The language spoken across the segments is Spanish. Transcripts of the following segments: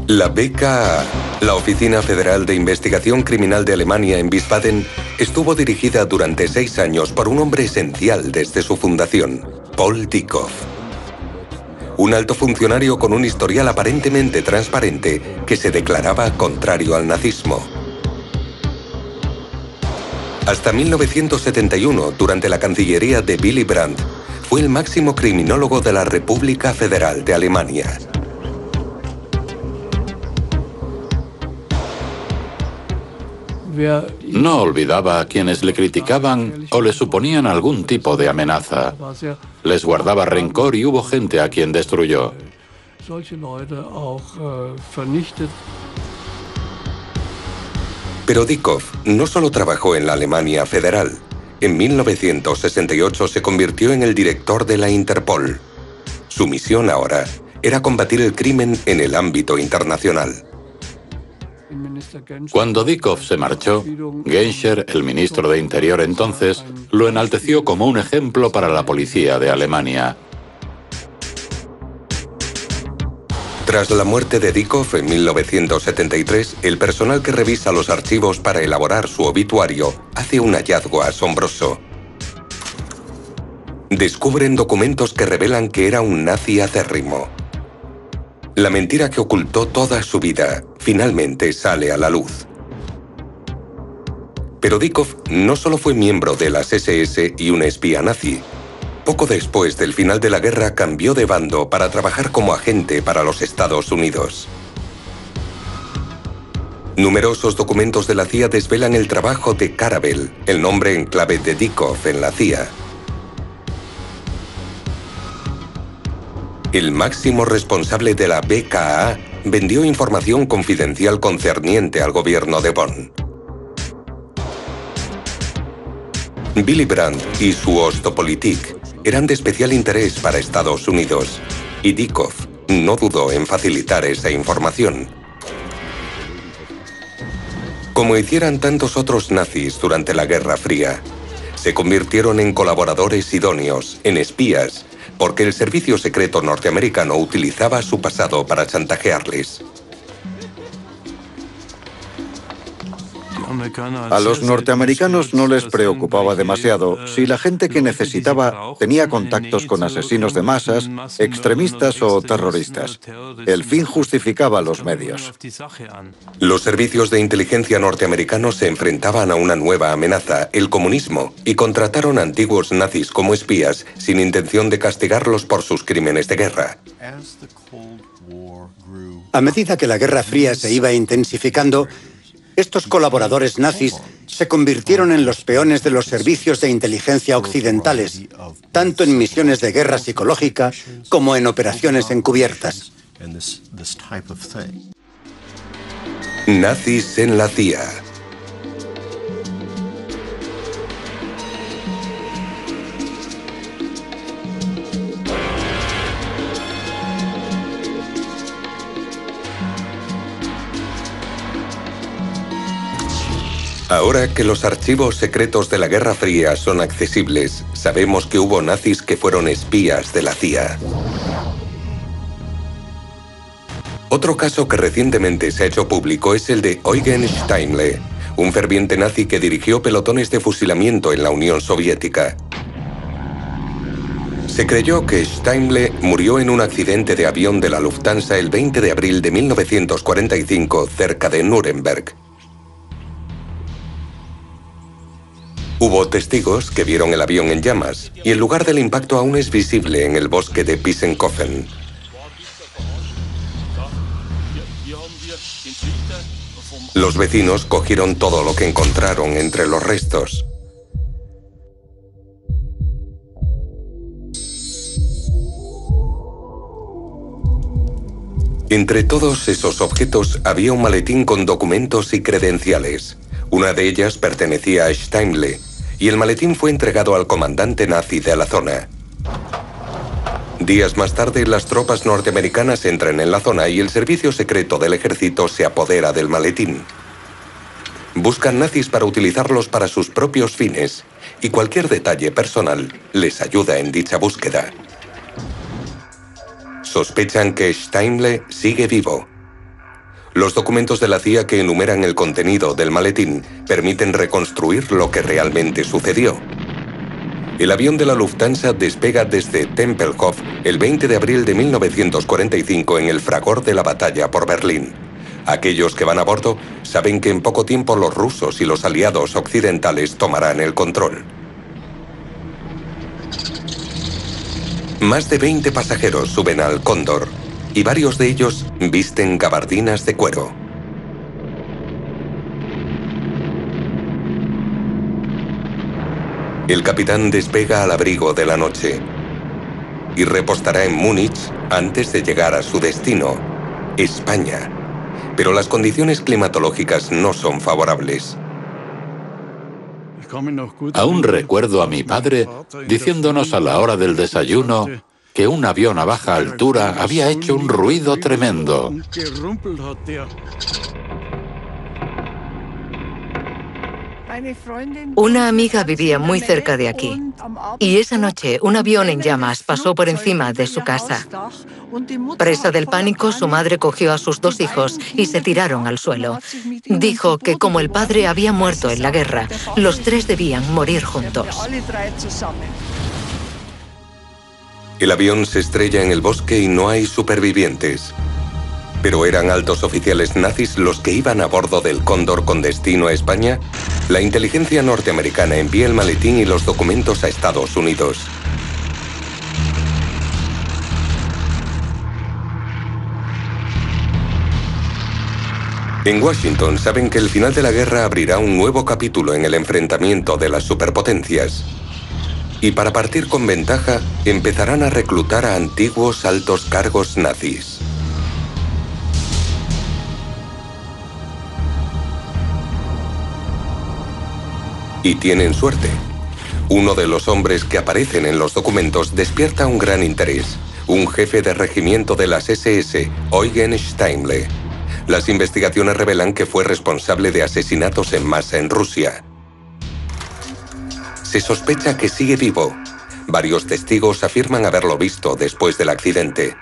La BKA, la Oficina Federal de Investigación Criminal de Alemania en Wiesbaden, estuvo dirigida durante 6 años por un hombre esencial desde su fundación, Paul Dieckhoff. Un alto funcionario con un historial aparentemente transparente que se declaraba contrario al nazismo. Hasta 1971, durante la cancillería de Willy Brandt, fue el máximo criminólogo de la República Federal de Alemania. No olvidaba a quienes le criticaban o le suponían algún tipo de amenaza. Les guardaba rencor y hubo gente a quien destruyó. Pero Dieckhoff no solo trabajó en la Alemania federal. En 1968 se convirtió en el director de la Interpol. Su misión ahora era combatir el crimen en el ámbito internacional. Cuando Dieckhoff se marchó, Genscher, el ministro de Interior entonces, lo enalteció como un ejemplo para la policía de Alemania. Tras la muerte de Dieckhoff en 1973, el personal que revisa los archivos para elaborar su obituario hace un hallazgo asombroso. Descubren documentos que revelan que era un nazi acérrimo. La mentira que ocultó toda su vida finalmente sale a la luz. Pero Dieckhoff no solo fue miembro de las SS y un espía nazi. Poco después del final de la guerra cambió de bando para trabajar como agente para los Estados Unidos. Numerosos documentos de la CIA desvelan el trabajo de Karabel, el nombre en clave de Dieckhoff en la CIA. El máximo responsable de la BKA vendió información confidencial concerniente al gobierno de Bonn. Willy Brandt y su Ostpolitik eran de especial interés para Estados Unidos, y Dieckhoff no dudó en facilitar esa información. Como hicieran tantos otros nazis durante la Guerra Fría, se convirtieron en colaboradores idóneos, en espías, porque el servicio secreto norteamericano utilizaba su pasado para chantajearles. A los norteamericanos no les preocupaba demasiado si la gente que necesitaba tenía contactos con asesinos de masas, extremistas o terroristas. El fin justificaba los medios. Los servicios de inteligencia norteamericanos se enfrentaban a una nueva amenaza, el comunismo, y contrataron a antiguos nazis como espías sin intención de castigarlos por sus crímenes de guerra. A medida que la Guerra Fría se iba intensificando, estos colaboradores nazis se convirtieron en los peones de los servicios de inteligencia occidentales, tanto en misiones de guerra psicológica como en operaciones encubiertas. Nazis en la CIA. Ahora que los archivos secretos de la Guerra Fría son accesibles, sabemos que hubo nazis que fueron espías de la CIA. Otro caso que recientemente se ha hecho público es el de Eugen Steinle, un ferviente nazi que dirigió pelotones de fusilamiento en la Unión Soviética. Se creyó que Steinle murió en un accidente de avión de la Lufthansa el 20 de abril de 1945 cerca de Nuremberg. Hubo testigos que vieron el avión en llamas y el lugar del impacto aún es visible en el bosque de Pissenkofen. Los vecinos cogieron todo lo que encontraron entre los restos. Entre todos esos objetos había un maletín con documentos y credenciales. Una de ellas pertenecía a Steinle, y el maletín fue entregado al comandante nazi de la zona. Días más tarde, las tropas norteamericanas entran en la zona y el servicio secreto del ejército se apodera del maletín. Buscan nazis para utilizarlos para sus propios fines, y cualquier detalle personal les ayuda en dicha búsqueda. Sospechan que Steinle sigue vivo. Los documentos de la CIA que enumeran el contenido del maletín permiten reconstruir lo que realmente sucedió. El avión de la Lufthansa despega desde Tempelhof el 20 de abril de 1945 en el fragor de la batalla por Berlín. Aquellos que van a bordo saben que en poco tiempo los rusos y los aliados occidentales tomarán el control. Más de 20 pasajeros suben al Cóndor y varios de ellos visten gabardinas de cuero. El capitán despega al abrigo de la noche y repostará en Múnich antes de llegar a su destino, España. Pero las condiciones climatológicas no son favorables. Aún recuerdo a mi padre diciéndonos a la hora del desayuno que un avión a baja altura había hecho un ruido tremendo. Una amiga vivía muy cerca de aquí y esa noche un avión en llamas pasó por encima de su casa. Presa del pánico, su madre cogió a sus 2 hijos y se tiraron al suelo. Dijo que como el padre había muerto en la guerra, los 3 debían morir juntos. El avión se estrella en el bosque y no hay supervivientes. ¿Pero eran altos oficiales nazis los que iban a bordo del Cóndor con destino a España? La inteligencia norteamericana envía el maletín y los documentos a Estados Unidos. En Washington saben que el final de la guerra abrirá un nuevo capítulo en el enfrentamiento de las superpotencias. Y para partir con ventaja, empezarán a reclutar a antiguos altos cargos nazis. Y tienen suerte. Uno de los hombres que aparecen en los documentos despierta un gran interés. Un jefe de regimiento de las SS, Eugen Steinle. Las investigaciones revelan que fue responsable de asesinatos en masa en Rusia. Se sospecha que sigue vivo. Varios testigos afirman haberlo visto después del accidente.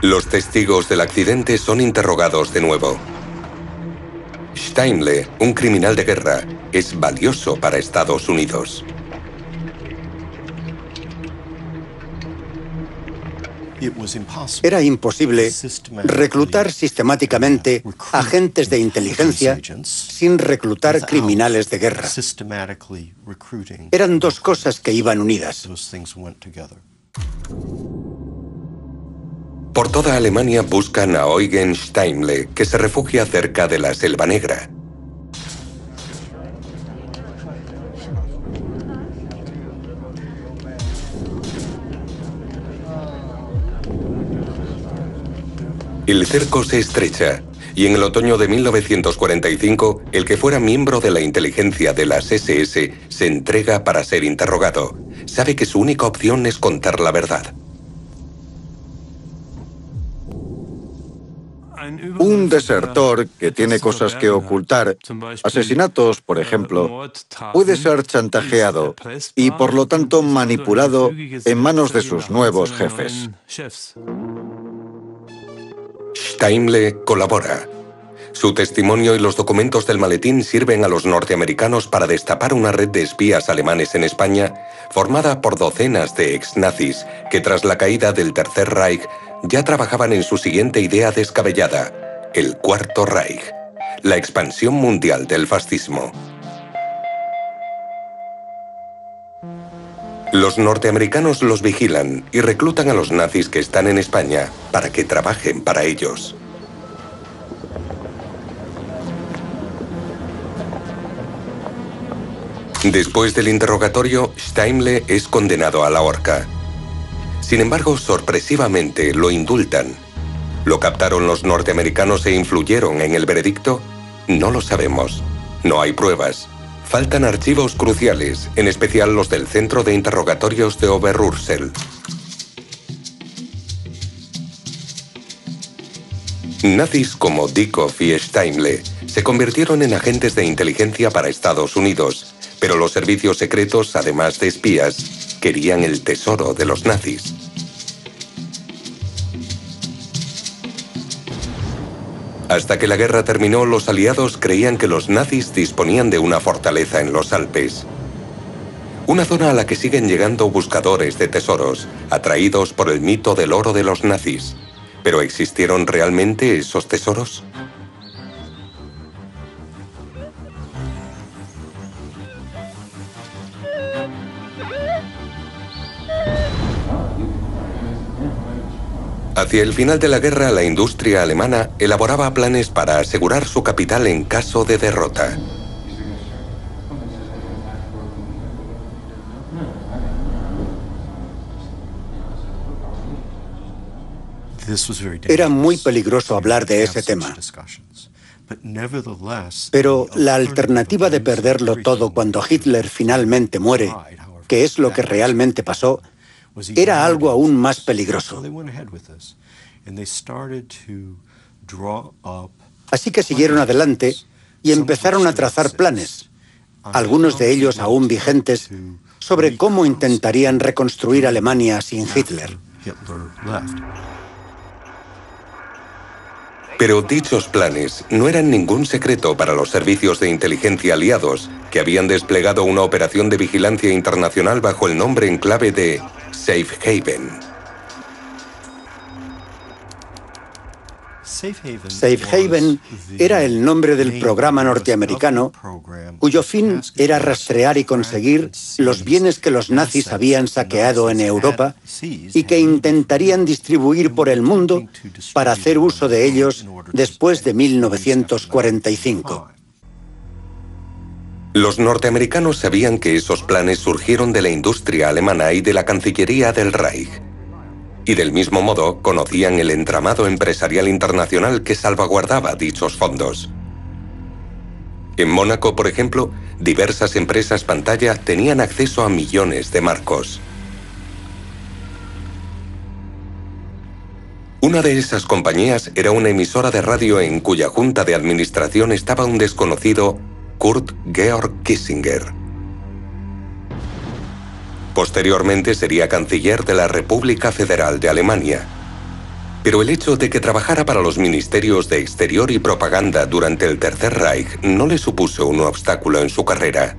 Los testigos del accidente son interrogados de nuevo. Steinle, un criminal de guerra, es valioso para Estados Unidos. Era imposible reclutar sistemáticamente agentes de inteligencia sin reclutar criminales de guerra. Eran 2 cosas que iban unidas. Por toda Alemania buscan a Eugen Steinle, que se refugia cerca de la Selva Negra. El cerco se estrecha, y en el otoño de 1945, el que fuera miembro de la inteligencia de las SS se entrega para ser interrogado. Sabe que su única opción es contar la verdad. Un desertor que tiene cosas que ocultar, asesinatos, por ejemplo, puede ser chantajeado y, por lo tanto, manipulado en manos de sus nuevos jefes. Steinle colabora. Su testimonio y los documentos del maletín sirven a los norteamericanos para destapar una red de espías alemanes en España formada por docenas de ex-nazis que tras la caída del Tercer Reich ya trabajaban en su siguiente idea descabellada, el Cuarto Reich, la expansión mundial del fascismo. Los norteamericanos los vigilan y reclutan a los nazis que están en España para que trabajen para ellos. Después del interrogatorio, Steinle es condenado a la horca. Sin embargo, sorpresivamente lo indultan. ¿Lo captaron los norteamericanos e influyeron en el veredicto? No lo sabemos. No hay pruebas. Faltan archivos cruciales, en especial los del Centro de Interrogatorios de Oberursel. Nazis como Dieckhoff y Steinle se convirtieron en agentes de inteligencia para Estados Unidos, pero los servicios secretos, además de espías, querían el tesoro de los nazis. Hasta que la guerra terminó, los aliados creían que los nazis disponían de una fortaleza en los Alpes. Una zona a la que siguen llegando buscadores de tesoros, atraídos por el mito del oro de los nazis. ¿Pero existieron realmente esos tesoros? Hacia el final de la guerra, la industria alemana elaboraba planes para asegurar su capital en caso de derrota. Era muy peligroso hablar de ese tema. Pero la alternativa de perderlo todo cuando Hitler finalmente muere, que es lo que realmente pasó, era algo aún más peligroso. Así que siguieron adelante y empezaron a trazar planes, algunos de ellos aún vigentes, sobre cómo intentarían reconstruir Alemania sin Hitler. Pero dichos planes no eran ningún secreto para los servicios de inteligencia aliados, que habían desplegado una operación de vigilancia internacional bajo el nombre en clave de Safe Haven. Safe Haven era el nombre del programa norteamericano cuyo fin era rastrear y conseguir los bienes que los nazis habían saqueado en Europa y que intentarían distribuir por el mundo para hacer uso de ellos después de 1945. Los norteamericanos sabían que esos planes surgieron de la industria alemana y de la Cancillería del Reich. Y del mismo modo conocían el entramado empresarial internacional que salvaguardaba dichos fondos. En Mónaco, por ejemplo, diversas empresas pantalla tenían acceso a millones de marcos. Una de esas compañías era una emisora de radio en cuya junta de administración estaba un desconocido Kurt Georg Kissinger. Posteriormente sería canciller de la República Federal de Alemania. Pero el hecho de que trabajara para los ministerios de Exterior y Propaganda durante el Tercer Reich no le supuso un obstáculo en su carrera.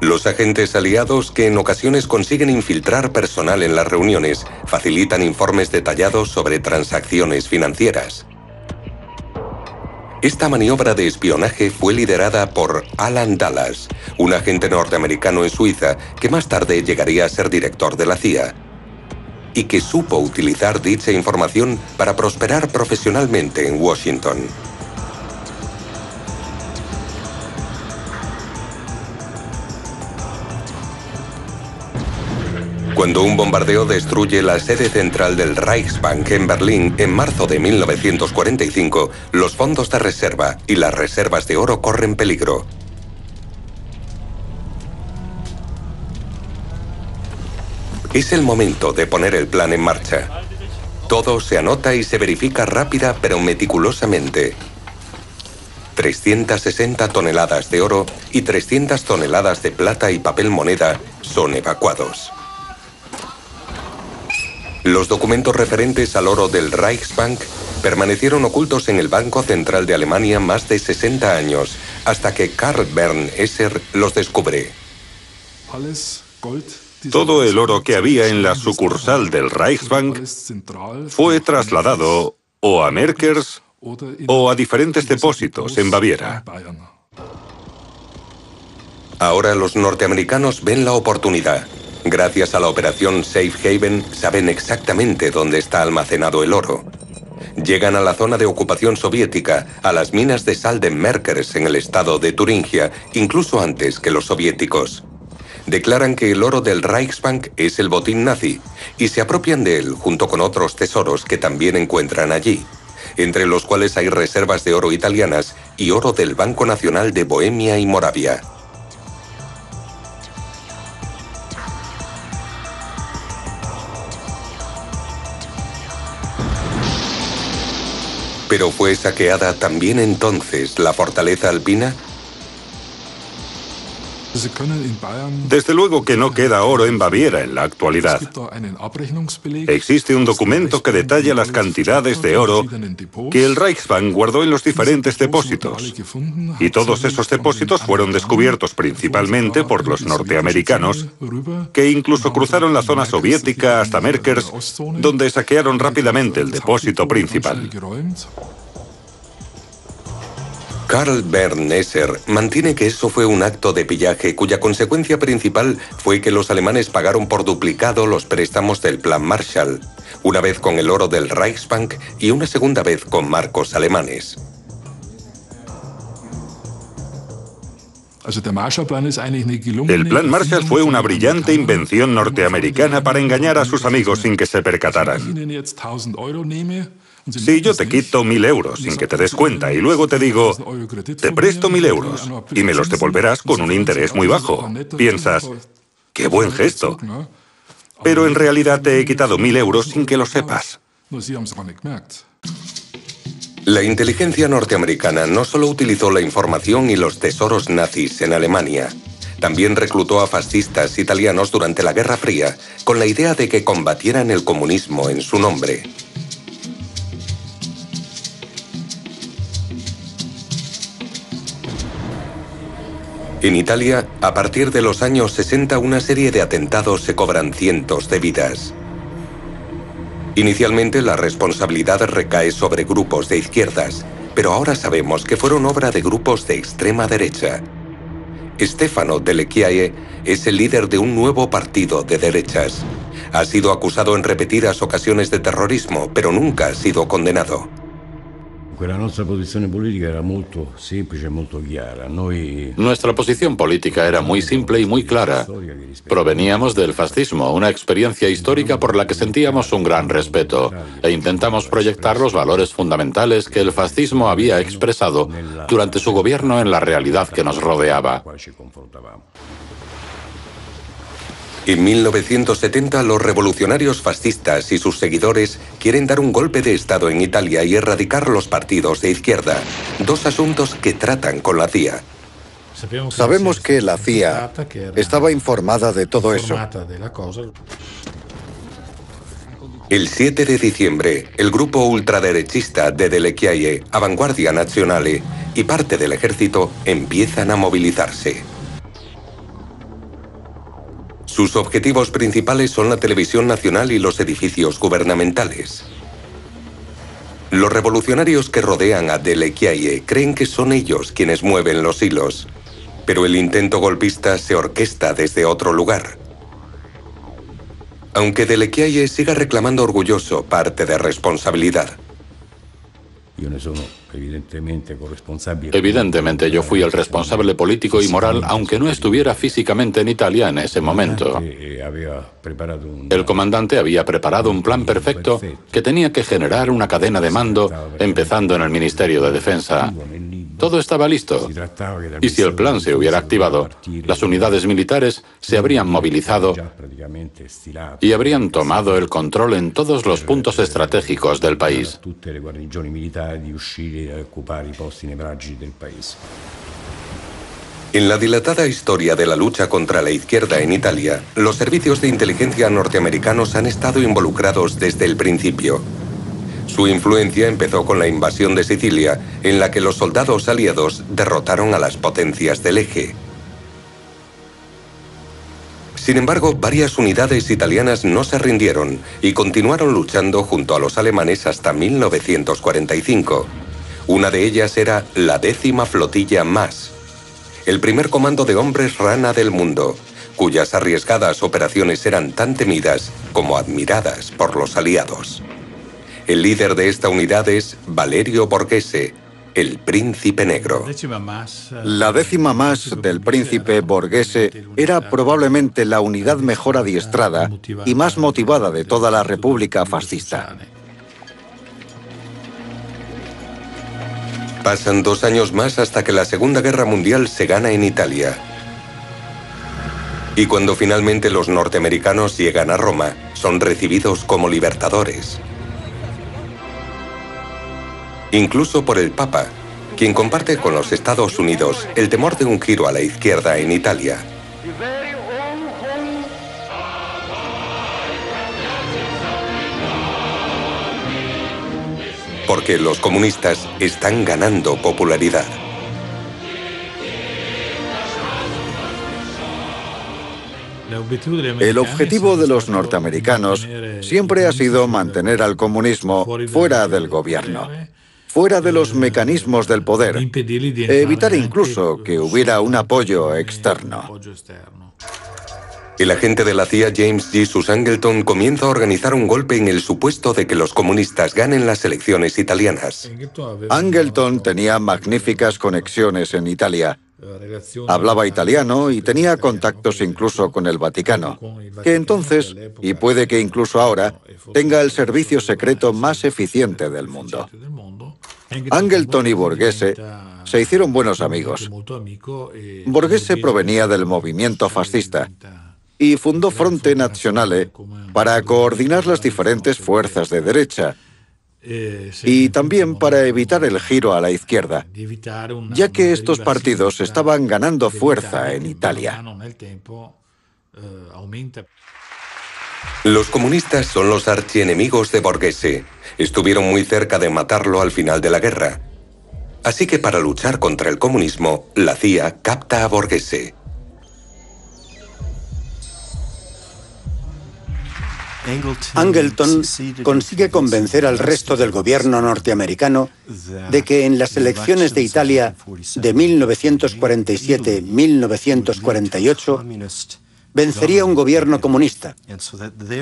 Los agentes aliados, que en ocasiones consiguen infiltrar personal en las reuniones, facilitan informes detallados sobre transacciones financieras. Esta maniobra de espionaje fue liderada por Alan Dulles, un agente norteamericano en Suiza que más tarde llegaría a ser director de la CIA, y que supo utilizar dicha información para prosperar profesionalmente en Washington. Cuando un bombardeo destruye la sede central del Reichsbank en Berlín en marzo de 1945, los fondos de reserva y las reservas de oro corren peligro. Es el momento de poner el plan en marcha. Todo se anota y se verifica rápida pero meticulosamente. 360 toneladas de oro y 300 toneladas de plata y papel moneda son evacuados. Los documentos referentes al oro del Reichsbank permanecieron ocultos en el Banco Central de Alemania más de 60 años, hasta que Karl Bern Esser los descubre. Todo el oro que había en la sucursal del Reichsbank fue trasladado o a Merkers o a diferentes depósitos en Baviera. Ahora los norteamericanos ven la oportunidad. Gracias a la operación Safe Haven, saben exactamente dónde está almacenado el oro. Llegan a la zona de ocupación soviética, a las minas de sal de Merkers en el estado de Turingia, incluso antes que los soviéticos. Declaran que el oro del Reichsbank es el botín nazi y se apropian de él junto con otros tesoros que también encuentran allí, entre los cuales hay reservas de oro italianas y oro del Banco Nacional de Bohemia y Moravia. ¿Pero fue saqueada también entonces la fortaleza alpina? Desde luego que no queda oro en Baviera en la actualidad. Existe un documento que detalla las cantidades de oro que el Reichsbank guardó en los diferentes depósitos. Y todos esos depósitos fueron descubiertos principalmente por los norteamericanos, que incluso cruzaron la zona soviética hasta Merkers, donde saquearon rápidamente el depósito principal. Karl Bernd Esser mantiene que eso fue un acto de pillaje cuya consecuencia principal fue que los alemanes pagaron por duplicado los préstamos del Plan Marshall, una vez con el oro del Reichsbank y una segunda vez con marcos alemanes. El Plan Marshall fue una brillante invención norteamericana para engañar a sus amigos sin que se percataran. Si yo te quito 1.000 euros sin que te des cuenta y luego te digo, te presto 1.000 euros y me los devolverás con un interés muy bajo, piensas, ¡qué buen gesto! Pero en realidad te he quitado 1.000 euros sin que lo sepas. La inteligencia norteamericana no solo utilizó la información y los tesoros nazis en Alemania, también reclutó a fascistas italianos durante la Guerra Fría con la idea de que combatieran el comunismo en su nombre. En Italia, a partir de los años 60, una serie de atentados se cobran cientos de vidas. Inicialmente, la responsabilidad recae sobre grupos de izquierdas, pero ahora sabemos que fueron obra de grupos de extrema derecha. Stefano Delle Chiaie es el líder de un nuevo partido de derechas. Ha sido acusado en repetidas ocasiones de terrorismo, pero nunca ha sido condenado. Nuestra posición política era muy simple y muy clara. Proveníamos del fascismo, una experiencia histórica por la que sentíamos un gran respeto, e intentamos proyectar los valores fundamentales que el fascismo había expresado durante su gobierno en la realidad que nos rodeaba. En 1970, los revolucionarios fascistas y sus seguidores quieren dar un golpe de Estado en Italia y erradicar los partidos de izquierda, dos asuntos que tratan con la CIA. Sabemos que la CIA estaba informada de todo eso. El 7 de diciembre, el grupo ultraderechista de Delle Chiaie, Avanguardia Nazionale, y parte del ejército empiezan a movilizarse. Sus objetivos principales son la televisión nacional y los edificios gubernamentales. Los revolucionarios que rodean a Delle Chiaie creen que son ellos quienes mueven los hilos, pero el intento golpista se orquesta desde otro lugar. Aunque Delle Chiaie siga reclamando orgulloso parte de responsabilidad. Evidentemente yo fui el responsable político y moral, aunque no estuviera físicamente en Italia en ese momento. El comandante había preparado un plan perfecto que tenía que generar una cadena de mando, empezando en el Ministerio de Defensa. Todo estaba listo. Y si el plan se hubiera activado, las unidades militares se habrían movilizado y habrían tomado el control en todos los puntos estratégicos del país. En la dilatada historia de la lucha contra la izquierda en Italia, los servicios de inteligencia norteamericanos han estado involucrados desde el principio. Su influencia empezó con la invasión de Sicilia, en la que los soldados aliados derrotaron a las potencias del eje. Sin embargo, varias unidades italianas no se rindieron y continuaron luchando junto a los alemanes hasta 1945. Una de ellas era la 10ª Flotilla Más, el primer comando de hombres rana del mundo, cuyas arriesgadas operaciones eran tan temidas como admiradas por los aliados. El líder de esta unidad es Valerio Borghese, el Príncipe Negro. La 10ª Más del Príncipe Borghese era probablemente la unidad mejor adiestrada y más motivada de toda la República fascista. Pasan 2 años más hasta que la Segunda Guerra Mundial se gana en Italia. Y cuando finalmente los norteamericanos llegan a Roma, son recibidos como libertadores. incluso por el Papa, quien comparte con los Estados Unidos el temor de un giro a la izquierda en Italia. Porque los comunistas están ganando popularidad. El objetivo de los norteamericanos siempre ha sido mantener al comunismo fuera del gobierno, fuera de los mecanismos del poder, e evitar incluso que hubiera un apoyo externo. El agente de la CIA, James Jesus Angleton, comienza a organizar un golpe en el supuesto de que los comunistas ganen las elecciones italianas. Angleton tenía magníficas conexiones en Italia. Hablaba italiano y tenía contactos incluso con el Vaticano, que entonces, y puede que incluso ahora, tenga el servicio secreto más eficiente del mundo. Angleton y Borghese se hicieron buenos amigos. Borghese provenía del movimiento fascista y fundó Fronte Nazionale para coordinar las diferentes fuerzas de derecha y también para evitar el giro a la izquierda, ya que estos partidos estaban ganando fuerza en Italia. Los comunistas son los archienemigos de Borghese. Estuvieron muy cerca de matarlo al final de la guerra. Así que para luchar contra el comunismo, la CIA capta a Borghese. Angleton consigue convencer al resto del gobierno norteamericano de que en las elecciones de Italia de 1947-1948 vencería un gobierno comunista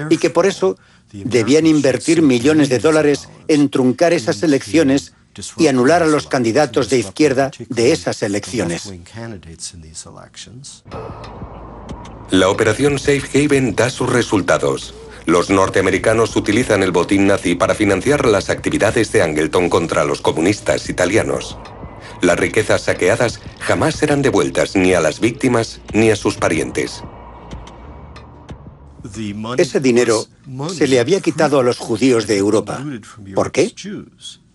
y que por eso debían invertir millones de dólares en truncar esas elecciones y anular a los candidatos de izquierda de esas elecciones. La operación Safe Haven da sus resultados. Los norteamericanos utilizan el botín nazi para financiar las actividades de Angleton contra los comunistas italianos. Las riquezas saqueadas jamás serán devueltas ni a las víctimas ni a sus parientes. Ese dinero se le había quitado a los judíos de Europa. ¿Por qué?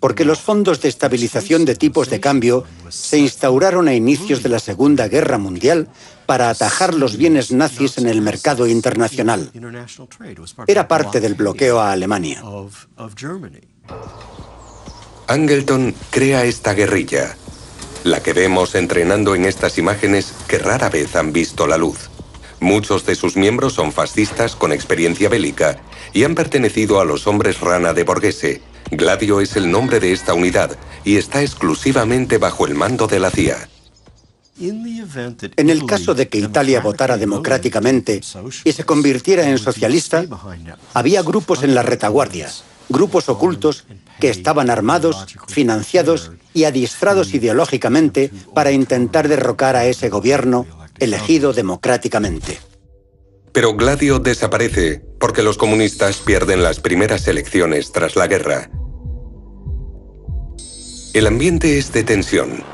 Porque los fondos de estabilización de tipos de cambio se instauraron a inicios de la Segunda Guerra Mundial para atajar los bienes nazis en el mercado internacional. Era parte del bloqueo a Alemania. Angleton crea esta guerrilla, la que vemos entrenando en estas imágenes que rara vez han visto la luz. Muchos de sus miembros son fascistas con experiencia bélica y han pertenecido a los hombres rana de Borghese. Gladio es el nombre de esta unidad y está exclusivamente bajo el mando de la CIA. En el caso de que Italia votara democráticamente y se convirtiera en socialista, había grupos en la retaguardia, grupos ocultos que estaban armados, financiados y adiestrados ideológicamente para intentar derrocar a ese gobierno elegido democráticamente. Pero Gladio desaparece porque los comunistas pierden las primeras elecciones tras la guerra. El ambiente es de tensión.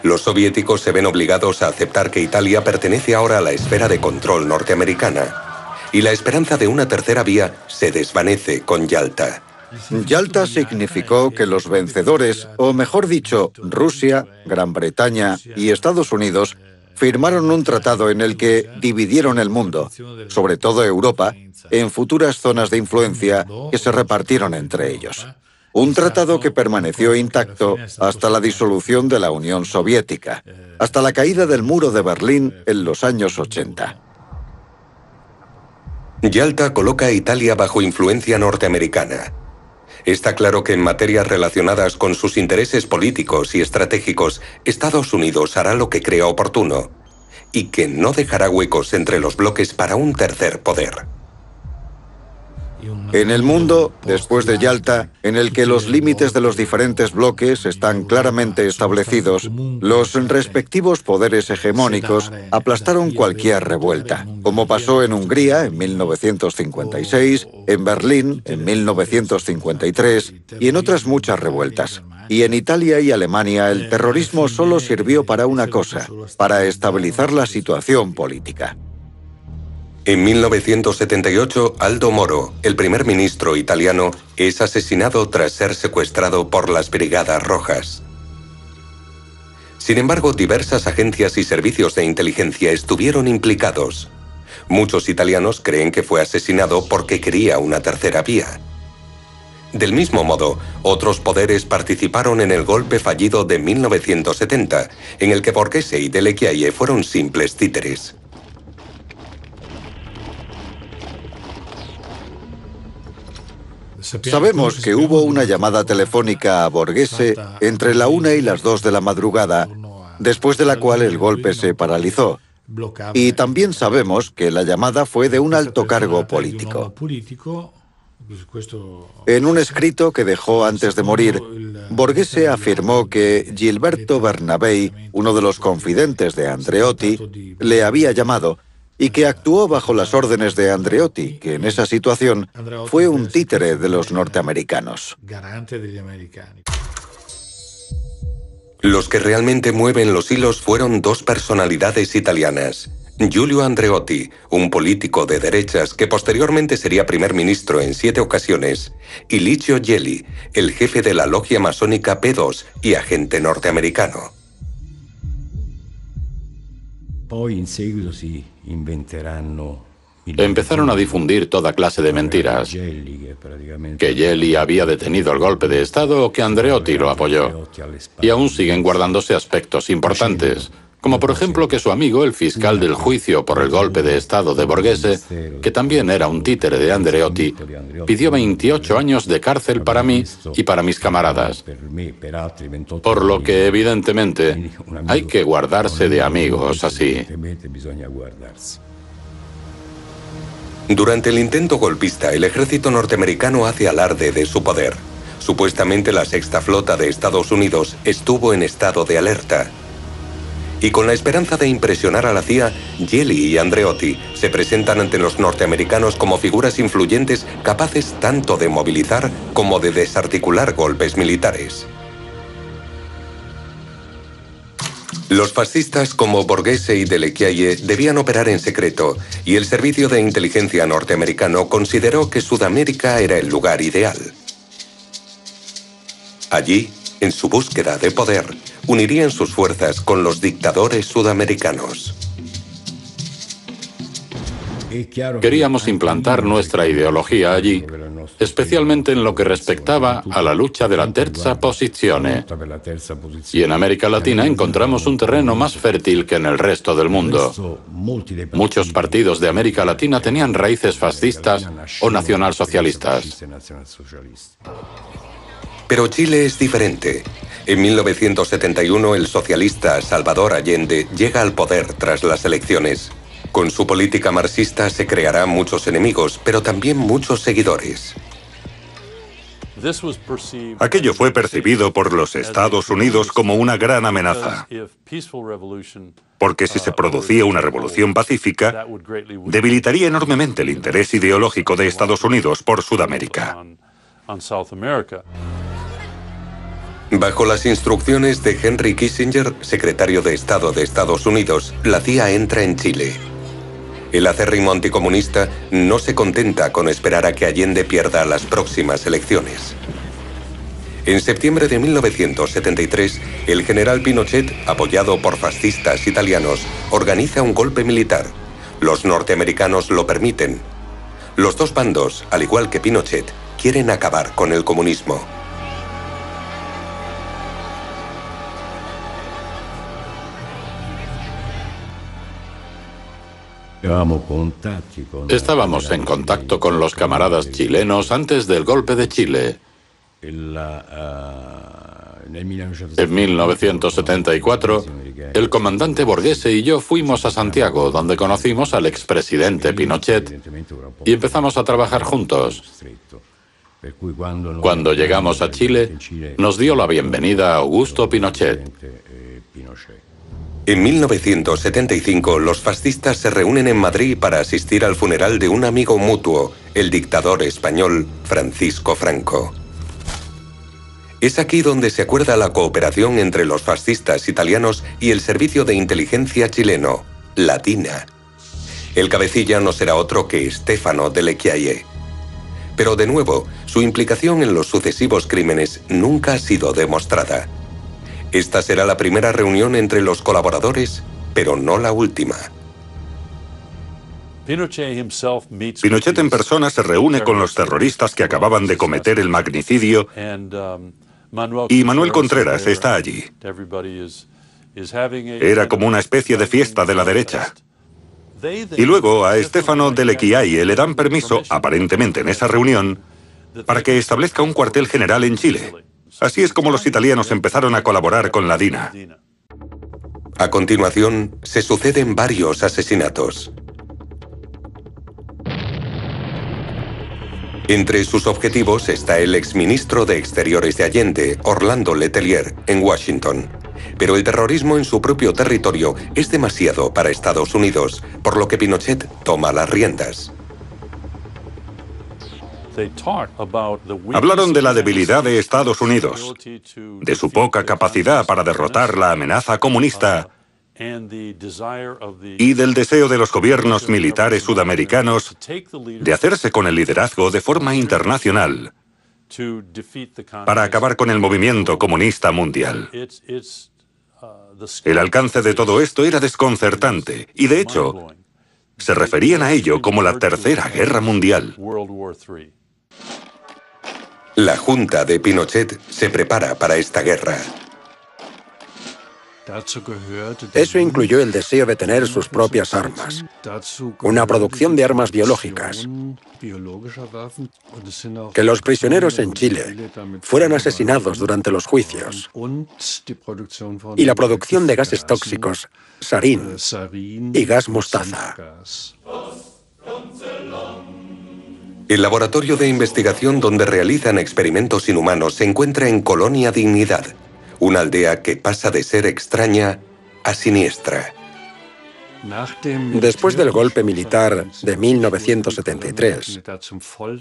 Los soviéticos se ven obligados a aceptar que Italia pertenece ahora a la esfera de control norteamericana, y la esperanza de una tercera vía se desvanece con Yalta. Yalta significó que los vencedores, o mejor dicho, Rusia, Gran Bretaña y Estados Unidos, firmaron un tratado en el que dividieron el mundo, sobre todo Europa, en futuras zonas de influencia que se repartieron entre ellos. Un tratado que permaneció intacto hasta la disolución de la Unión Soviética, hasta la caída del muro de Berlín en los años 80. Yalta coloca a Italia bajo influencia norteamericana. Está claro que en materias relacionadas con sus intereses políticos y estratégicos, Estados Unidos hará lo que crea oportuno, y que no dejará huecos entre los bloques para un tercer poder. En el mundo, después de Yalta, en el que los límites de los diferentes bloques están claramente establecidos, los respectivos poderes hegemónicos aplastaron cualquier revuelta, como pasó en Hungría en 1956, en Berlín en 1953 y en otras muchas revueltas. Y en Italia y Alemania el terrorismo solo sirvió para una cosa, para estabilizar la situación política. En 1978, Aldo Moro, el primer ministro italiano, es asesinado tras ser secuestrado por las Brigadas Rojas. Sin embargo, diversas agencias y servicios de inteligencia estuvieron implicados. Muchos italianos creen que fue asesinado porque quería una tercera vía. Del mismo modo, otros poderes participaron en el golpe fallido de 1970, en el que Borghese y Delle Chiaie fueron simples títeres. Sabemos que hubo una llamada telefónica a Borghese entre la 1 y las 2 de la madrugada, después de la cual el golpe se paralizó. Y también sabemos que la llamada fue de un alto cargo político. En un escrito que dejó antes de morir, Borghese afirmó que Gilberto Bernabei, uno de los confidentes de Andreotti, le había llamado y que actuó bajo las órdenes de Andreotti, que en esa situación fue un títere de los norteamericanos. Los que realmente mueven los hilos fueron dos personalidades italianas. Giulio Andreotti, un político de derechas que posteriormente sería primer ministro en 7 ocasiones, y Licio Gelli, el jefe de la logia masónica P2 y agente norteamericano. Empezaron a difundir toda clase de mentiras, que Gelli había detenido el golpe de Estado o que Andreotti lo apoyó. Y aún siguen guardándose aspectos importantes, como por ejemplo que su amigo, el fiscal del juicio por el golpe de Estado de Borghese, que también era un títere de Andreotti, pidió 28 años de cárcel para mí y para mis camaradas. Por lo que, evidentemente, hay que guardarse de amigos así. Durante el intento golpista, el ejército norteamericano hace alarde de su poder. Supuestamente la Sexta Flota de Estados Unidos estuvo en estado de alerta. Y con la esperanza de impresionar a la CIA, Gelli y Andreotti se presentan ante los norteamericanos como figuras influyentes capaces tanto de movilizar como de desarticular golpes militares. Los fascistas como Borghese y Delle Chiaie debían operar en secreto y el servicio de inteligencia norteamericano consideró que Sudamérica era el lugar ideal. Allí, en su búsqueda de poder, unirían sus fuerzas con los dictadores sudamericanos. Queríamos implantar nuestra ideología allí, especialmente en lo que respectaba a la lucha de la terza posizione. Y en América Latina encontramos un terreno más fértil que en el resto del mundo. Muchos partidos de América Latina tenían raíces fascistas o nacionalsocialistas. Pero Chile es diferente. En 1971, el socialista Salvador Allende llega al poder tras las elecciones. Con su política marxista se crearán muchos enemigos, pero también muchos seguidores. Aquello fue percibido por los Estados Unidos como una gran amenaza, porque si se producía una revolución pacífica, debilitaría enormemente el interés ideológico de Estados Unidos por Sudamérica. Bajo las instrucciones de Henry Kissinger, secretario de Estado de Estados Unidos, la CIA entra en Chile. El acérrimo anticomunista no se contenta con esperar a que Allende pierda las próximas elecciones. En septiembre de 1973, el general Pinochet, apoyado por fascistas italianos, organiza un golpe militar. Los norteamericanos lo permiten. Los dos bandos, al igual que Pinochet, quieren acabar con el comunismo. Estábamos en contacto con los camaradas chilenos antes del golpe de Chile. En 1974, el comandante Borghese y yo fuimos a Santiago, donde conocimos al expresidente Pinochet y empezamos a trabajar juntos. Cuando llegamos a Chile, nos dio la bienvenida Augusto Pinochet. En 1975, los fascistas se reúnen en Madrid para asistir al funeral de un amigo mutuo, el dictador español Francisco Franco. Es aquí donde se acuerda la cooperación entre los fascistas italianos y el servicio de inteligencia chileno, la DINA. El cabecilla no será otro que Stefano Delle. Pero de nuevo, su implicación en los sucesivos crímenes nunca ha sido demostrada. Esta será la primera reunión entre los colaboradores, pero no la última. Pinochet en persona se reúne con los terroristas que acababan de cometer el magnicidio y Manuel Contreras está allí. Era como una especie de fiesta de la derecha. Y luego a Stefano Delle le dan permiso, aparentemente en esa reunión, para que establezca un cuartel general en Chile. Así es como los italianos empezaron a colaborar con la DINA. A continuación, se suceden varios asesinatos. Entre sus objetivos está el exministro de Exteriores de Allende, Orlando Letelier, en Washington. Pero el terrorismo en su propio territorio es demasiado para Estados Unidos, por lo que Pinochet toma las riendas. Hablaron de la debilidad de Estados Unidos, de su poca capacidad para derrotar la amenaza comunista y del deseo de los gobiernos militares sudamericanos de hacerse con el liderazgo de forma internacional para acabar con el movimiento comunista mundial. El alcance de todo esto era desconcertante y, de hecho, se referían a ello como la Tercera Guerra Mundial. La junta de Pinochet se prepara para esta guerra. Eso incluyó el deseo de tener sus propias armas, una producción de armas biológicas, que los prisioneros en Chile fueran asesinados durante los juicios, y la producción de gases tóxicos, sarín y gas mostaza. El laboratorio de investigación donde realizan experimentos inhumanos se encuentra en Colonia Dignidad, una aldea que pasa de ser extraña a siniestra. Después del golpe militar de 1973,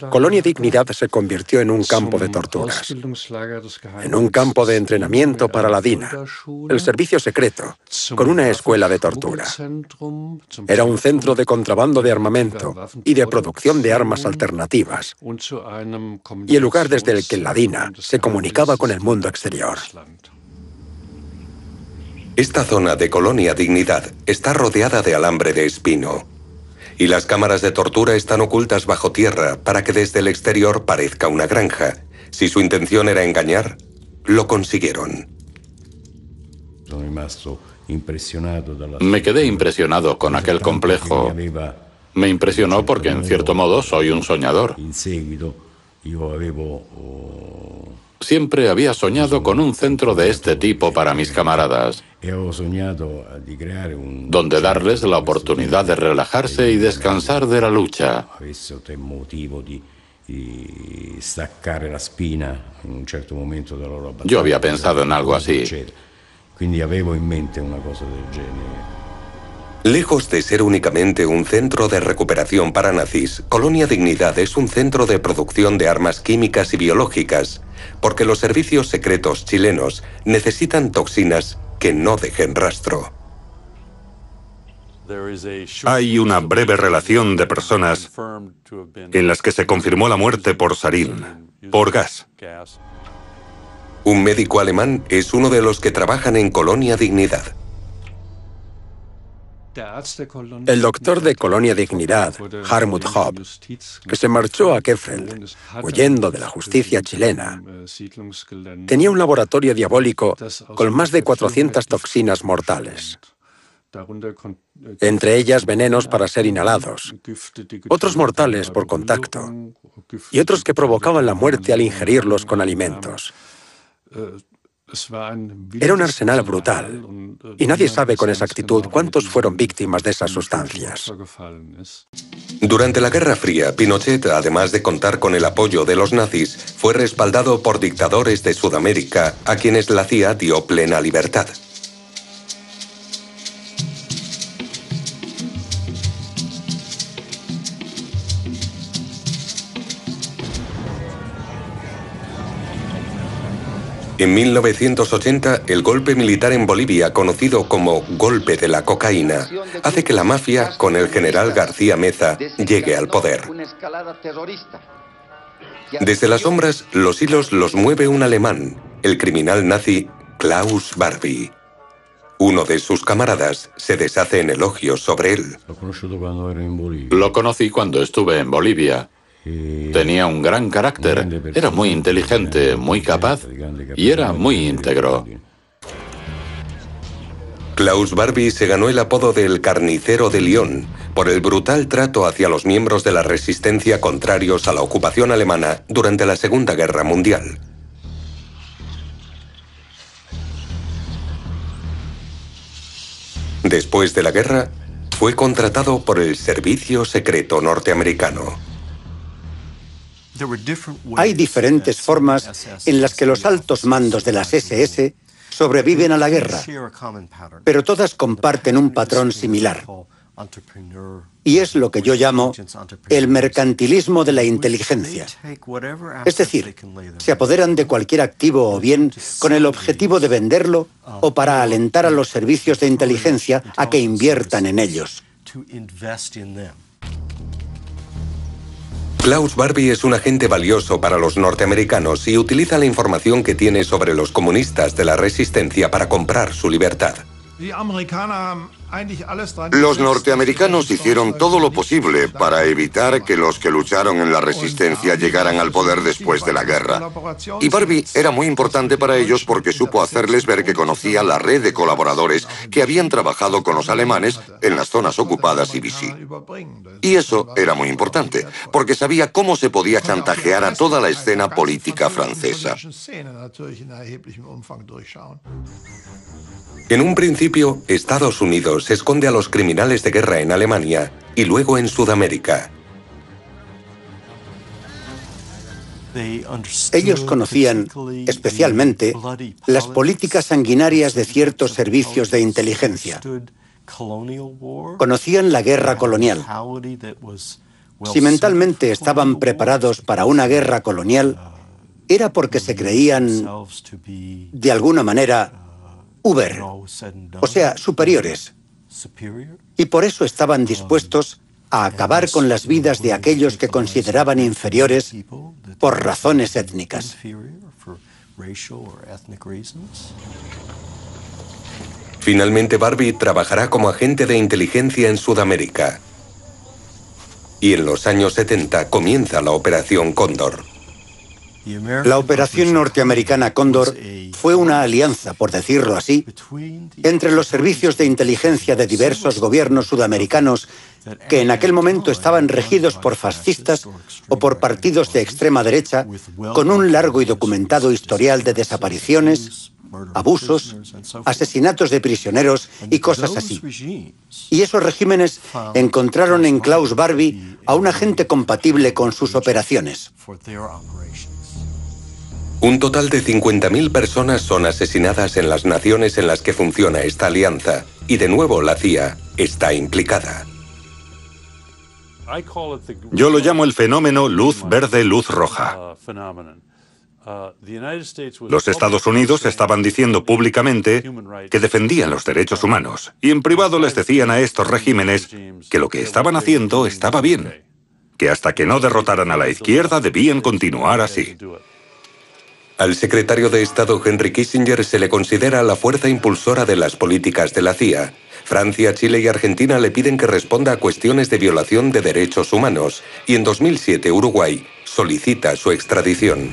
Colonia Dignidad se convirtió en un campo de torturas, en un campo de entrenamiento para la DINA, el servicio secreto, con una escuela de tortura. Era un centro de contrabando de armamento y de producción de armas alternativas, y el lugar desde el que la DINA se comunicaba con el mundo exterior. Esta zona de Colonia Dignidad está rodeada de alambre de espino, y las cámaras de tortura están ocultas bajo tierra para que desde el exterior parezca una granja. Si su intención era engañar, lo consiguieron. Me quedé impresionado con aquel complejo. Me impresionó porque, en cierto modo, soy un soñador. Siempre había soñado con un centro de este tipo para mis camaradas, donde darles la oportunidad de relajarse y descansar de la lucha. Yo había pensado en algo así. Lejos de ser únicamente un centro de recuperación para nazis, Colonia Dignidad es un centro de producción de armas químicas y biológicas, porque los servicios secretos chilenos necesitan toxinas que no dejen rastro. Hay una breve relación de personas en las que se confirmó la muerte por sarín, por gas. Un médico alemán es uno de los que trabajan en Colonia Dignidad. El doctor de Colonia Dignidad, Hartmut Hopp, que se marchó a Krefeld, huyendo de la justicia chilena, tenía un laboratorio diabólico con más de 400 toxinas mortales, entre ellas venenos para ser inhalados, otros mortales por contacto y otros que provocaban la muerte al ingerirlos con alimentos. Era un arsenal brutal, y nadie sabe con exactitud cuántos fueron víctimas de esas sustancias. Durante la Guerra Fría, Pinochet, además de contar con el apoyo de los nazis, fue respaldado por dictadores de Sudamérica a quienes la CIA dio plena libertad. En 1980, el golpe militar en Bolivia, conocido como Golpe de la Cocaína, hace que la mafia, con el general García Meza, llegue al poder. Desde las sombras, los hilos los mueve un alemán, el criminal nazi Klaus Barbie. Uno de sus camaradas se deshace en elogios sobre él. Lo conocí cuando estuve en Bolivia. Tenía un gran carácter, era muy inteligente, muy capaz y era muy íntegro. Klaus Barbie se ganó el apodo de El Carnicero de Lyon por el brutal trato hacia los miembros de la resistencia contrarios a la ocupación alemana durante la Segunda Guerra Mundial. Después de la guerra, fue contratado por el Servicio Secreto norteamericano. Hay diferentes formas en las que los altos mandos de las SS sobreviven a la guerra, pero todas comparten un patrón similar. Y es lo que yo llamo el mercantilismo de la inteligencia. Es decir, se apoderan de cualquier activo o bien con el objetivo de venderlo o para alentar a los servicios de inteligencia a que inviertan en ellos. Klaus Barbie es un agente valioso para los norteamericanos y utiliza la información que tiene sobre los comunistas de la resistencia para comprar su libertad. Los norteamericanos hicieron todo lo posible para evitar que los que lucharon en la resistencia llegaran al poder después de la guerra. Y Barbie era muy importante para ellos porque supo hacerles ver que conocía la red de colaboradores que habían trabajado con los alemanes en las zonas ocupadas y Vichy. Y eso era muy importante, porque sabía cómo se podía chantajear a toda la escena política francesa. En un principio, Estados Unidos esconde a los criminales de guerra en Alemania y luego en Sudamérica. Ellos conocían, especialmente, las políticas sanguinarias de ciertos servicios de inteligencia. Conocían la guerra colonial. Si mentalmente estaban preparados para una guerra colonial, era porque se creían, de alguna manera, Uber, o sea, superiores. Y por eso estaban dispuestos a acabar con las vidas de aquellos que consideraban inferiores por razones étnicas. Finalmente, Barbie trabajará como agente de inteligencia en Sudamérica. Y en los años 70 comienza la Operación Cóndor. La operación norteamericana Cóndor fue una alianza, por decirlo así, entre los servicios de inteligencia de diversos gobiernos sudamericanos que en aquel momento estaban regidos por fascistas o por partidos de extrema derecha con un largo y documentado historial de desapariciones, abusos, asesinatos de prisioneros y cosas así. Y esos regímenes encontraron en Klaus Barbie a un agente compatible con sus operaciones. Un total de 50.000 personas son asesinadas en las naciones en las que funciona esta alianza, y de nuevo la CIA está implicada. Yo lo llamo el fenómeno luz verde, luz roja. Los Estados Unidos estaban diciendo públicamente que defendían los derechos humanos, y en privado les decían a estos regímenes que lo que estaban haciendo estaba bien, que hasta que no derrotaran a la izquierda debían continuar así. Al secretario de Estado Henry Kissinger se le considera la fuerza impulsora de las políticas de la CIA. Francia, Chile y Argentina le piden que responda a cuestiones de violación de derechos humanos, y en 2007 Uruguay solicita su extradición.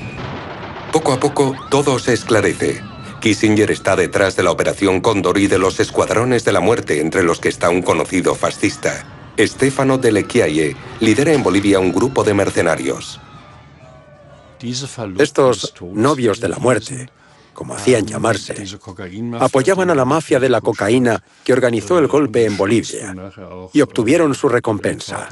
Poco a poco, todo se esclarece. Kissinger está detrás de la Operación Cóndor y de los escuadrones de la muerte, entre los que está un conocido fascista. Stefano Delle Chiaie lidera en Bolivia un grupo de mercenarios. Estos novios de la muerte, como hacían llamarse, apoyaban a la mafia de la cocaína que organizó el golpe en Bolivia y obtuvieron su recompensa.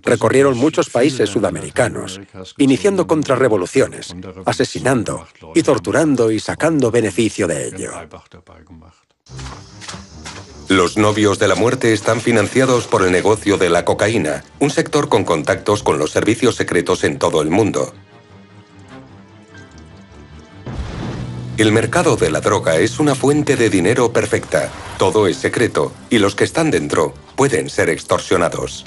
Recorrieron muchos países sudamericanos, iniciando contrarrevoluciones, asesinando y torturando y sacando beneficio de ello. Los novios de la muerte están financiados por el negocio de la cocaína, un sector con contactos con los servicios secretos en todo el mundo. El mercado de la droga es una fuente de dinero perfecta. Todo es secreto y los que están dentro pueden ser extorsionados.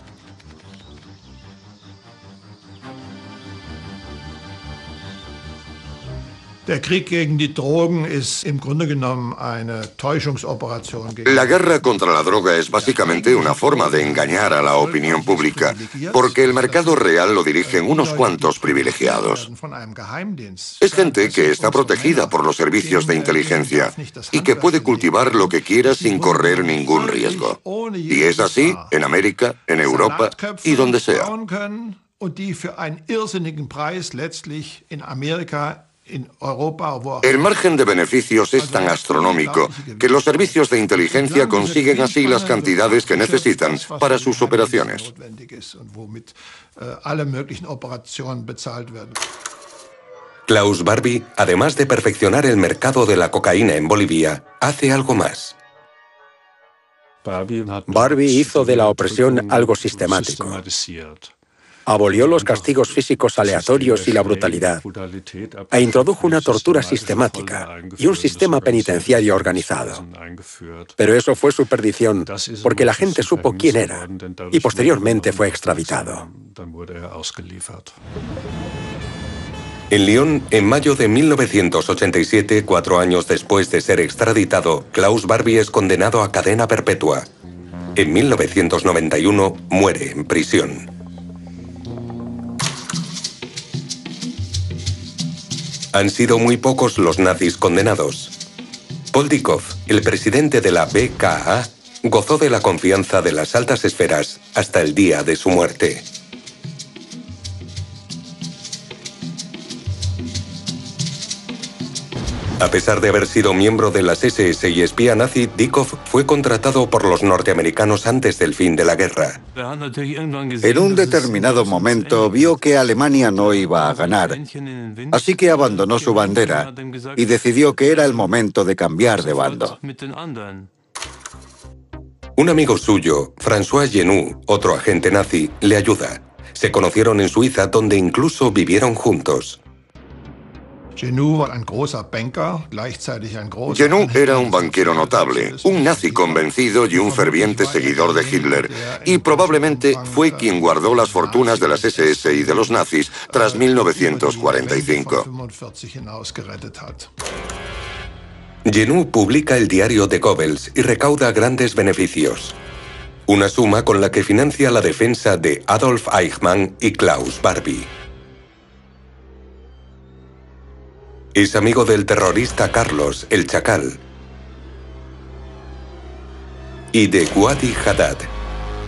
La guerra contra la droga es básicamente una forma de engañar a la opinión pública, porque el mercado real lo dirigen unos cuantos privilegiados. Es gente que está protegida por los servicios de inteligencia y que puede cultivar lo que quiera sin correr ningún riesgo. Y es así en América, en Europa y donde sea. El margen de beneficios es tan astronómico que los servicios de inteligencia consiguen así las cantidades que necesitan para sus operaciones. Klaus Barbie, además de perfeccionar el mercado de la cocaína en Bolivia, hace algo más. Barbie hizo de la opresión algo sistemático. Abolió los castigos físicos aleatorios y la brutalidad, e introdujo una tortura sistemática y un sistema penitenciario organizado. Pero eso fue su perdición, porque la gente supo quién era, y posteriormente fue extraditado. En Lyon, en mayo de 1987, 4 años después de ser extraditado, Klaus Barbie es condenado a cadena perpetua. En 1991, muere en prisión. Han sido muy pocos los nazis condenados. Paul Dykhoff, el presidente de la BKA, gozó de la confianza de las altas esferas hasta el día de su muerte. A pesar de haber sido miembro de las SS y espía nazi, Dykhoff fue contratado por los norteamericanos antes del fin de la guerra. En un determinado momento vio que Alemania no iba a ganar, así que abandonó su bandera y decidió que era el momento de cambiar de bando. Un amigo suyo, François Genoux, otro agente nazi, le ayuda. Se conocieron en Suiza, donde incluso vivieron juntos. Genoux era un banquero notable, un nazi convencido y un ferviente seguidor de Hitler, y probablemente fue quien guardó las fortunas de las SS y de los nazis tras 1945. Genoux publica el diario de Goebbels y recauda grandes beneficios. Una suma con la que financia la defensa de Adolf Eichmann y Klaus Barbie. Es amigo del terrorista Carlos, el Chacal, y de Ghuadi Haddad,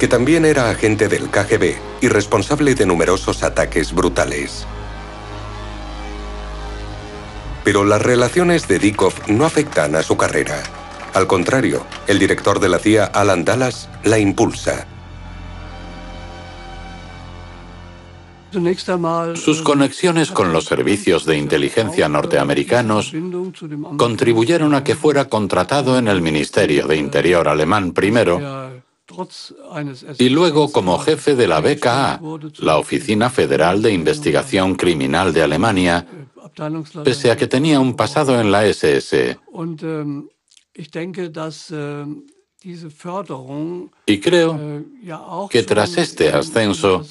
que también era agente del KGB y responsable de numerosos ataques brutales. Pero las relaciones de Dykhoff no afectan a su carrera. Al contrario, el director de la CIA, Alan Dulles, la impulsa. Sus conexiones con los servicios de inteligencia norteamericanos contribuyeron a que fuera contratado en el Ministerio de Interior alemán primero y luego como jefe de la BKA, la Oficina Federal de Investigación Criminal de Alemania, pese a que tenía un pasado en la SS. Y creo que tras este ascenso,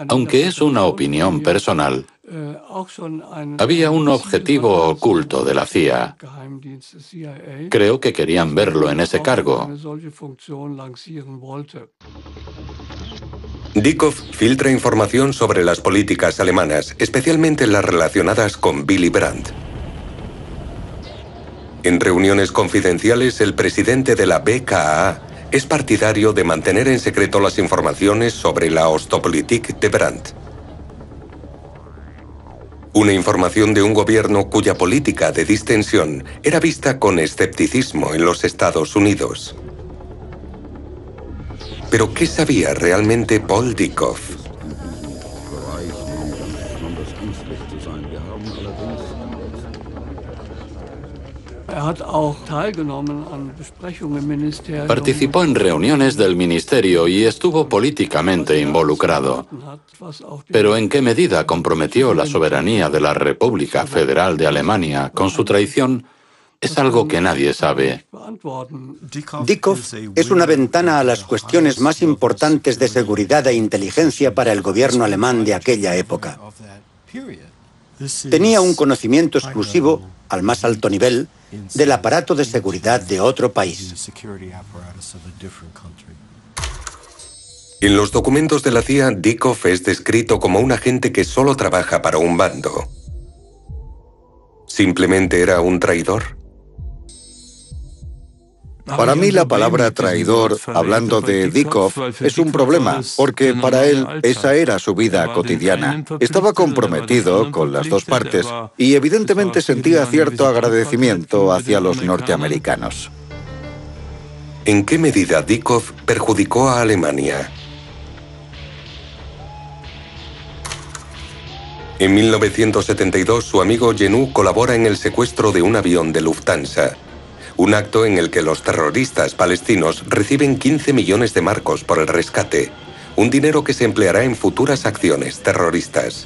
aunque es una opinión personal, había un objetivo oculto de la CIA. Creo que querían verlo en ese cargo. Dykhoff filtra información sobre las políticas alemanas, especialmente las relacionadas con Willy Brandt. En reuniones confidenciales, el presidente de la BKA es partidario de mantener en secreto las informaciones sobre la Ostpolitik de Brandt. Una información de un gobierno cuya política de distensión era vista con escepticismo en los Estados Unidos. ¿Pero qué sabía realmente Paul Dykhoff? Participó en reuniones del ministerio y estuvo políticamente involucrado. Pero ¿en qué medida comprometió la soberanía de la República Federal de Alemania con su traición? Es algo que nadie sabe. Dieckhoff es una ventana a las cuestiones más importantes de seguridad e inteligencia para el gobierno alemán de aquella época. Tenía un conocimiento exclusivo, al más alto nivel, del aparato de seguridad de otro país. En los documentos de la CIA, Dieckhoff es descrito como un agente que solo trabaja para un bando. ¿Simplemente era un traidor? Para mí la palabra traidor, hablando de Dieckhoff, es un problema, porque para él esa era su vida cotidiana. Estaba comprometido con las dos partes y evidentemente sentía cierto agradecimiento hacia los norteamericanos. ¿En qué medida Dieckhoff perjudicó a Alemania? En 1972, su amigo Jenő colabora en el secuestro de un avión de Lufthansa. Un acto en el que los terroristas palestinos reciben 15 millones de marcos por el rescate, un dinero que se empleará en futuras acciones terroristas.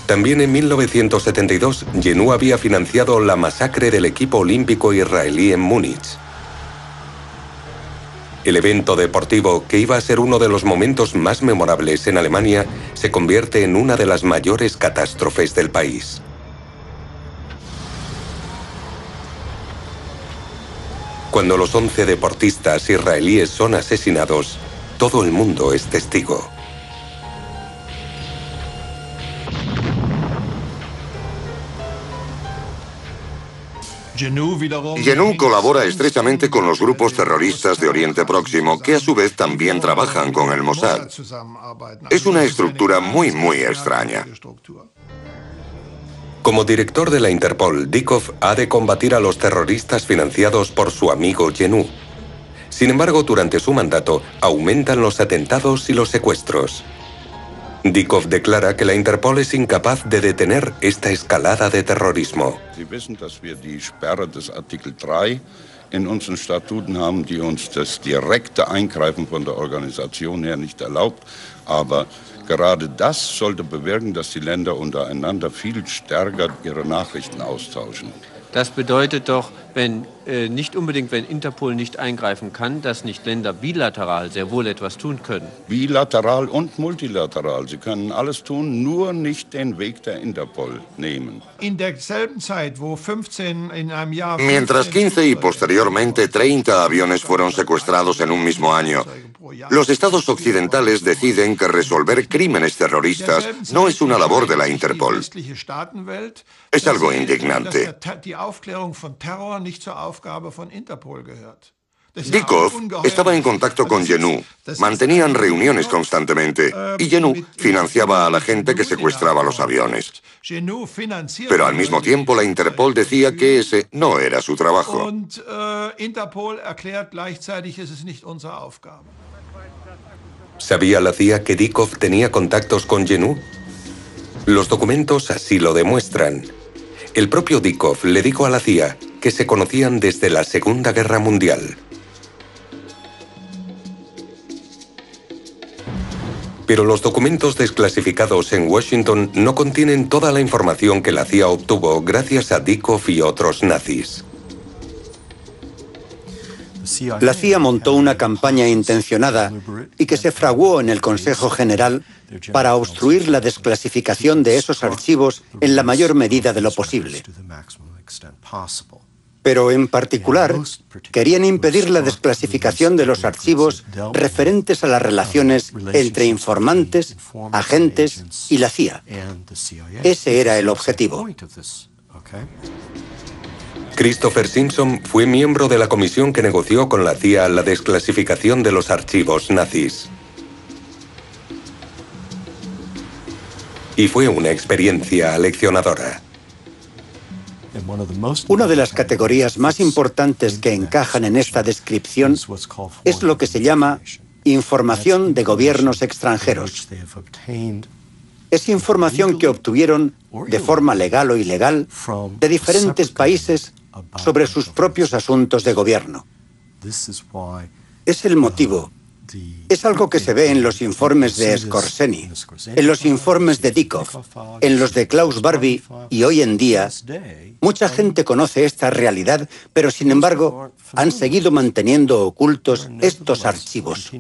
También en 1972, Jenő había financiado la masacre del equipo olímpico israelí en Múnich. El evento deportivo, que iba a ser uno de los momentos más memorables en Alemania, se convierte en una de las mayores catástrofes del país. Cuando los 11 deportistas israelíes son asesinados, todo el mundo es testigo. Jenő colabora estrechamente con los grupos terroristas de Oriente Próximo, que a su vez también trabajan con el Mossad. Es una estructura muy extraña. Como director de la Interpol, Dieckhoff ha de combatir a los terroristas financiados por su amigo Jenő. Sin embargo, durante su mandato, aumentan los atentados y los secuestros. Dieckhoff declara que la Interpol es incapaz de detener esta escalada de terrorismo. Sie wissen, dass wir die Sperre des Artikel 3 in unseren Statuten haben, die uns das direkte Eingreifen von der Organisation her nicht erlaubt. Aber gerade das sollte bewirken, dass die Länder untereinander viel stärker ihre Nachrichten austauschen. Das bedeutet doch, nicht unbedingt, wenn Interpol nicht eingreifen kann, dass nicht Länder bilateral sehr wohl etwas tun können. Bilateral und multilateral. Sie können alles tun, nur nicht den Weg der Interpol nehmen. Mientras 15 y posteriormente 30 aviones fueron secuestrados en un mismo año, los estados occidentales deciden que resolver crímenes terroristas no es una labor de la Interpol. Es algo indignante. Dieckhoff estaba en contacto con Jenő, mantenían reuniones constantemente y Jenő financiaba a la gente que secuestraba los aviones. Pero al mismo tiempo la Interpol decía que ese no era su trabajo. ¿Sabía la CIA que Dieckhoff tenía contactos con Jenő? Los documentos así lo demuestran. El propio Dieckhoff le dijo a la CIA que se conocían desde la Segunda Guerra Mundial. Pero los documentos desclasificados en Washington no contienen toda la información que la CIA obtuvo gracias a Dieckhoff y otros nazis. La CIA montó una campaña intencionada y que se fraguó en el Consejo General para obstruir la desclasificación de esos archivos en la mayor medida de lo posible. Pero en particular, querían impedir la desclasificación de los archivos referentes a las relaciones entre informantes, agentes y la CIA. Ese era el objetivo. Christopher Simpson fue miembro de la comisión que negoció con la CIA la desclasificación de los archivos nazis. Y fue una experiencia aleccionadora. Una de las categorías más importantes que encajan en esta descripción es lo que se llama información de gobiernos extranjeros. Es información que obtuvieron de forma legal o ilegal de diferentes países sobre sus propios asuntos de gobierno. Es el motivo. Es algo que se ve en los informes de Skorzeny, en los informes de Dykhoff, en los de Klaus Barbie, y hoy en día mucha gente conoce esta realidad, pero sin embargo han seguido manteniendo ocultos estos archivos.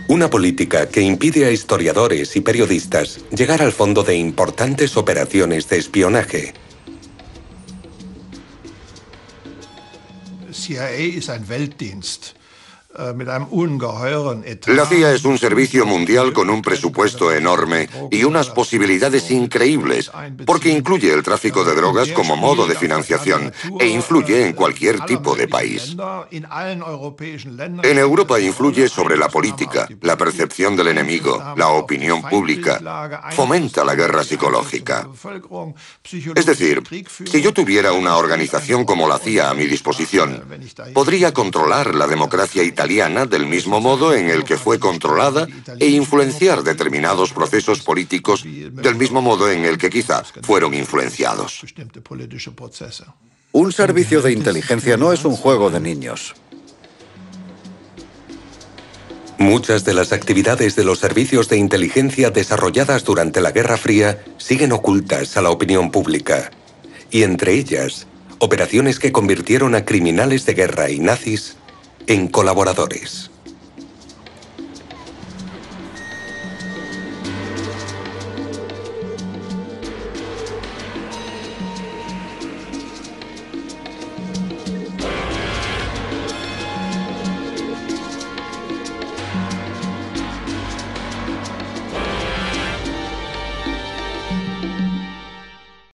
Una política que impide a historiadores y periodistas llegar al fondo de importantes operaciones de espionaje. La CIA es un servicio mundial con un presupuesto enorme y unas posibilidades increíbles, porque incluye el tráfico de drogas como modo de financiación e influye en cualquier tipo de país. En Europa influye sobre la política, la percepción del enemigo, la opinión pública, fomenta la guerra psicológica. Es decir, si yo tuviera una organización como la CIA a mi disposición, podría controlar la democracia italiana del mismo modo en el que fue controlada e influenciar determinados procesos políticos del mismo modo en el que quizá fueron influenciados. Un servicio de inteligencia no es un juego de niños. Muchas de las actividades de los servicios de inteligencia desarrolladas durante la Guerra Fría siguen ocultas a la opinión pública, y entre ellas, operaciones que convirtieron a criminales de guerra y nazis en colaboradores.